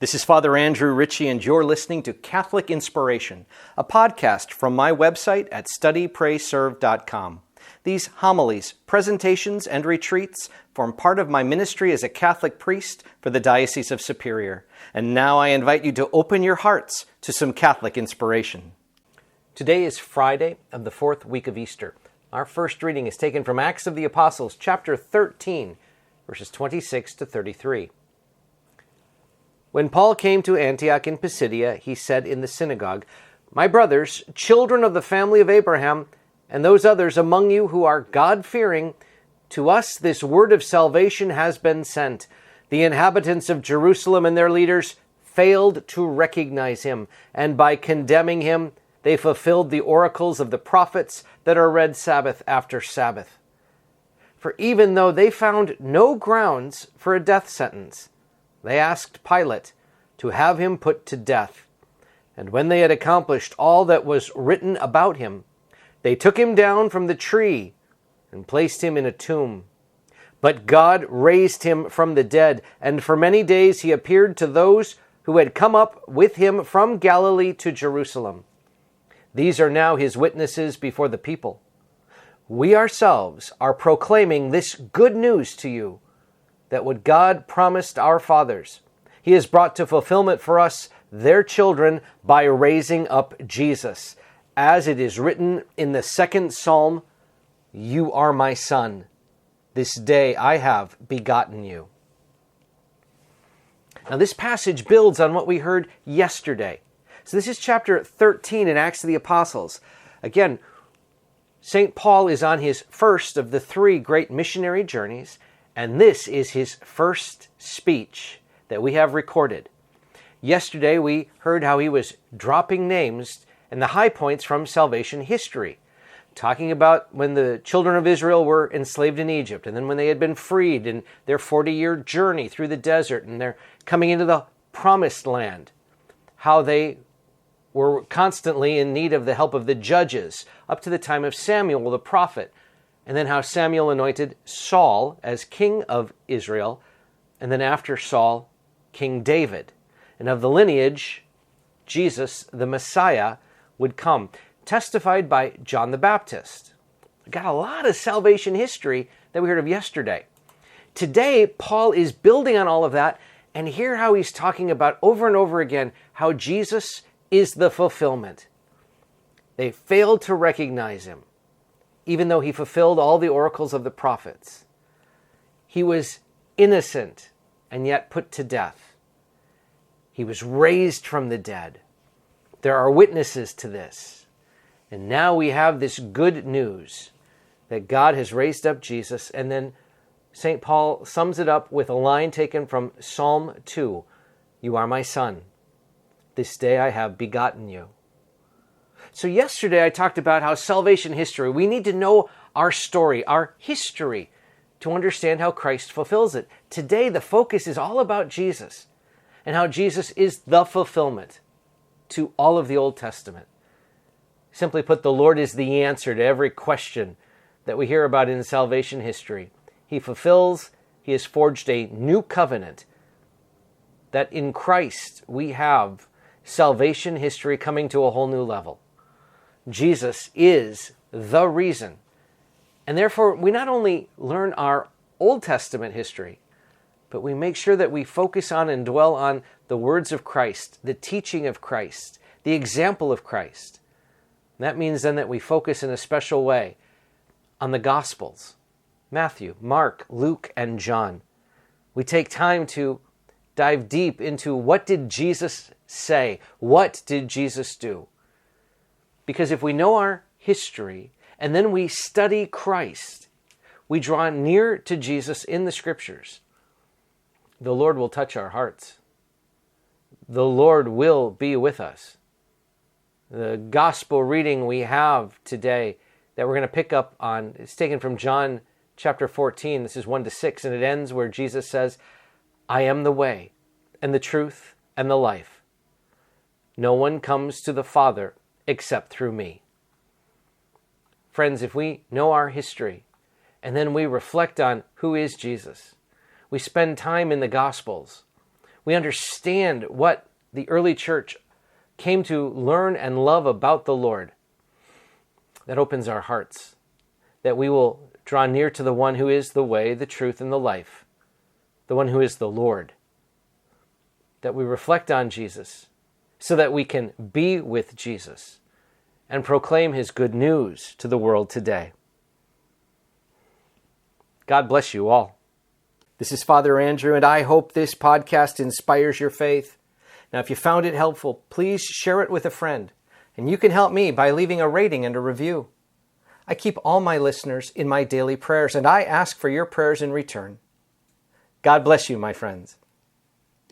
This is Father Andrew Ritchie, and you're listening to Catholic Inspiration, a podcast from my website at studyprayserve.com. These homilies, presentations, and retreats form part of my ministry as a Catholic priest for the Diocese of Superior. And now I invite you to open your hearts to some Catholic inspiration. Today is Friday of the fourth week of Easter. Our first reading is taken from Acts of the Apostles, chapter 13, verses 26 to 33. When Paul came to Antioch in Pisidia, he said in the synagogue, "My brothers, children of the family of Abraham, and those others among you who are God-fearing, to us this word of salvation has been sent. The inhabitants of Jerusalem and their leaders failed to recognize him, and by condemning him, they fulfilled the oracles of the prophets that are read Sabbath after Sabbath. For even though they found no grounds for a death sentence, they asked Pilate to have him put to death. And when they had accomplished all that was written about him, they took him down from the tree and placed him in a tomb. But God raised him from the dead, and for many days he appeared to those who had come up with him from Galilee to Jerusalem. These are now his witnesses before the people. We ourselves are proclaiming this good news to you, that what God promised our fathers, he has brought to fulfillment for us, their children, by raising up Jesus. As it is written in the second Psalm, 'You are my son. This day I have begotten you.'" Now this passage builds on what we heard yesterday. So this is chapter 13 in Acts of the Apostles. Again, St. Paul is on his first of the three great missionary journeys, and this is his first speech that we have recorded. Yesterday we heard how he was dropping names and the high points from salvation history, talking about when the children of Israel were enslaved in Egypt, and then when they had been freed in their 40-year journey through the desert, and they're coming into the promised land, how they were constantly in need of the help of the judges up to the time of Samuel the prophet, and then how Samuel anointed Saul as king of Israel, and then after Saul, King David. And of the lineage, Jesus, the Messiah, would come, testified by John the Baptist. We got a lot of salvation history that we heard of yesterday. Today, Paul is building on all of that, and hear how he's talking about over and over again how Jesus is the fulfillment. They failed to recognize him, even though he fulfilled all the oracles of the prophets. He was innocent and yet put to death. He was raised from the dead. There are witnesses to this. And now we have this good news that God has raised up Jesus. And then St. Paul sums it up with a line taken from Psalm 2. "You are my son. This day I have begotten you." So yesterday I talked about how salvation history, we need to know our story, our history, to understand how Christ fulfills it. Today the focus is all about Jesus and how Jesus is the fulfillment to all of the Old Testament. Simply put, the Lord is the answer to every question that we hear about in salvation history. He fulfills, he has forged a new covenant, that in Christ we have salvation history coming to a whole new level. Jesus is the reason. And therefore, we not only learn our Old Testament history, but we make sure that we focus on and dwell on the words of Christ, the teaching of Christ, the example of Christ. And that means then that we focus in a special way on the Gospels, Matthew, Mark, Luke, and John. We take time to dive deep into what did Jesus say? What did Jesus do? Because if we know our history and then we study Christ, we draw near to Jesus in the Scriptures, the Lord will touch our hearts. The Lord will be with us. The gospel reading we have today that we're going to pick up on is taken from John chapter 14. This is 1-6, and it ends where Jesus says, "I am the way and the truth and the life. No one comes to the Father except through me." Friends, if we know our history and then we reflect on who is Jesus, we spend time in the Gospels, we understand what the early church came to learn and love about the Lord, that opens our hearts, that we will draw near to the one who is the way, the truth, and the life, the one who is the Lord, that we reflect on Jesus so that we can be with Jesus and proclaim his good news to the world today. God bless you all. This is Father Andrew, and I hope this podcast inspires your faith. Now, if you found it helpful, please share it with a friend, and you can help me by leaving a rating and a review. I keep all my listeners in my daily prayers, and I ask for your prayers in return. God bless you, my friends.